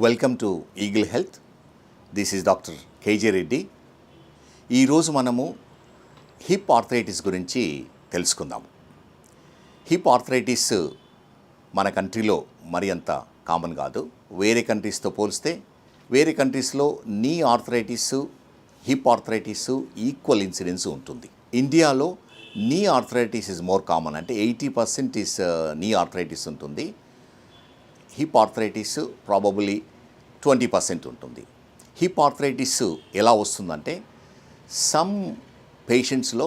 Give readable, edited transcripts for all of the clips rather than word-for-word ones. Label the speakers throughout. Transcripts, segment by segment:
Speaker 1: Welcome to eagle health. This is doctor KJ Reddy. ఈరోజు మనము hip arthritis గురించి తెలుసుకుందాము. హిప్ ఆర్థరైటిస్ మన కంట్రీలో మరి అంత కామన్ కాదు. వేరే కంట్రీస్తో పోలిస్తే వేరే కంట్రీస్లో నీ arthritis, hip arthritis equal incidence ఉంటుంది. ఇండియాలో నీ ఆర్థరైటిస్ ఇస్ మోర్ కామన్, అంటే 80% ఇస్ నీ ఆర్థరైటిస్ ఉంటుంది. హిప్ ఆర్థరైటిస్ ప్రాబబులీ 20% ఉంటుంది. హిప్ ఆర్థరైటిస్ ఎలా వస్తుందంటే సమ్ పేషెంట్స్లో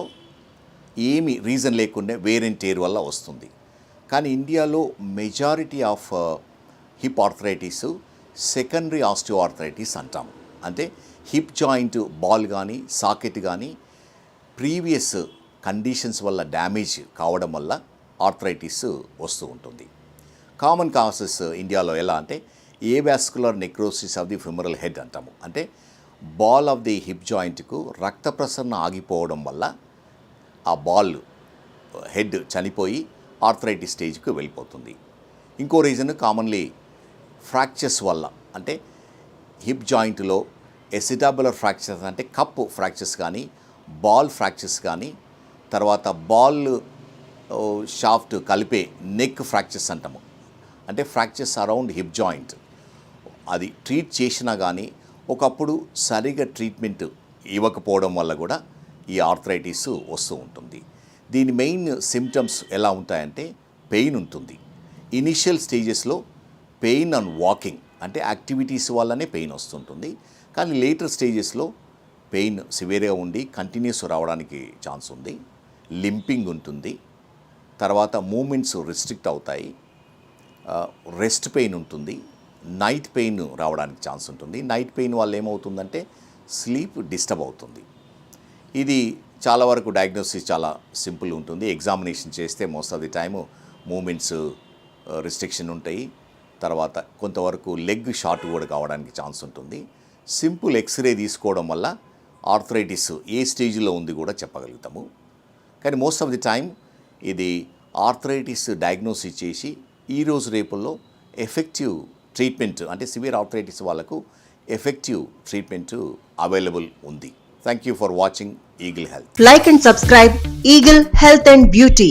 Speaker 1: ఏమి రీజన్ లేకుండా వేర్ అండ్ టేర్ వల్ల వస్తుంది. కానీ ఇండియాలో majority of hip arthritis secondary osteo arthritis అంటాము. అంటే హిప్ జాయింట్ బాల్ కానీ సాకెట్ కానీ ప్రీవియస్ కండిషన్స్ వల్ల డ్యామేజ్ కావడం వల్ల ఆర్థరైటిస్ వస్తూ ఉంటుంది. కామన్ కాసెస్ ఇండియాలో ఎలా అంటే avascular necrosis of the femoral head అంటాము. అంటే బాల్ ఆఫ్ ది హిప్ జాయింట్కు రక్త ప్రసరణ ఆగిపోవడం వల్ల ఆ బాల్ హెడ్ చనిపోయి ఆర్థరైటిస్ స్టేజ్కి వెళ్ళిపోతుంది. ఇంకో రీజన్ కామన్లీ ఫ్రాక్చర్స్ వల్ల, అంటే హిప్ జాయింట్లో ఎసిటాబులర్ ఫ్రాక్చర్స్ అంటే కప్ ఫ్రాక్చర్స్ కానీ బాల్ ఫ్రాక్చర్స్ కానీ, తర్వాత బాల్ షాఫ్ట్ కలిపే నెక్ ఫ్రాక్చర్స్ అంటాము. అంటే ఫ్రాక్చర్స్ అరౌండ్ హిప్ జాయింట్ అది ట్రీట్ చేసినా కానీ ఒకప్పుడు సరిగా ట్రీట్మెంట్ ఇవ్వకపోవడం వల్ల కూడా ఈ ఆర్థరైటిస్ వస్తూ ఉంటుంది. దీని మెయిన్ సిమ్టమ్స్ ఎలా ఉంటాయంటే పెయిన్ ఉంటుంది. ఇనిషియల్ స్టేజెస్లో పెయిన్ అండ్ వాకింగ్, అంటే యాక్టివిటీస్ వల్లనే పెయిన్ వస్తుంటుంది. కానీ లేటర్ స్టేజెస్లో పెయిన్ సివియర్గా ఉండి కంటిన్యూస్ రావడానికి ఛాన్స్ ఉంది. లింపింగ్ ఉంటుంది. తర్వాత మూమెంట్స్ రిస్ట్రిక్ట్ అవుతాయి. రెస్ట్ పెయిన్ ఉంటుంది. నైట్ పెయిన్ రావడానికి ఛాన్స్ ఉంటుంది. నైట్ పెయిన్ వల్ల ఏమవుతుందంటే స్లీప్ డిస్టర్బ్ అవుతుంది. ఇది చాలా వరకు డయాగ్నోసిస్ చాలా సింపుల్ ఉంటుంది. ఎగ్జామినేషన్ చేస్తే most of the time movements restriction ఉంటాయి. తర్వాత కొంతవరకు లెగ్ షార్ట్ కూడా కావడానికి ఛాన్స్ ఉంటుంది. సింపుల్ ఎక్స్రే తీసుకోవడం వల్ల ఆర్థరైటిస్ ఏ స్టేజ్లో ఉంది కూడా చెప్పగలుగుతాము. కానీ మోస్ట్ ఆఫ్ ది టైం ఇది ఆర్థరైటిస్ డయాగ్నోసిస్ చేసి ఈరోజు రేపుల్లో ఎఫెక్టివ్ ట్రీట్మెంట్, అంటే సివియర్ ఆర్థరైటిస్ వాళ్ళకు ఎఫెక్టివ్ ట్రీట్మెంట్ అవైలబుల్ ఉంది. Thank you for watching eagle health.
Speaker 2: Like and subscribe Eagle Health and Beauty.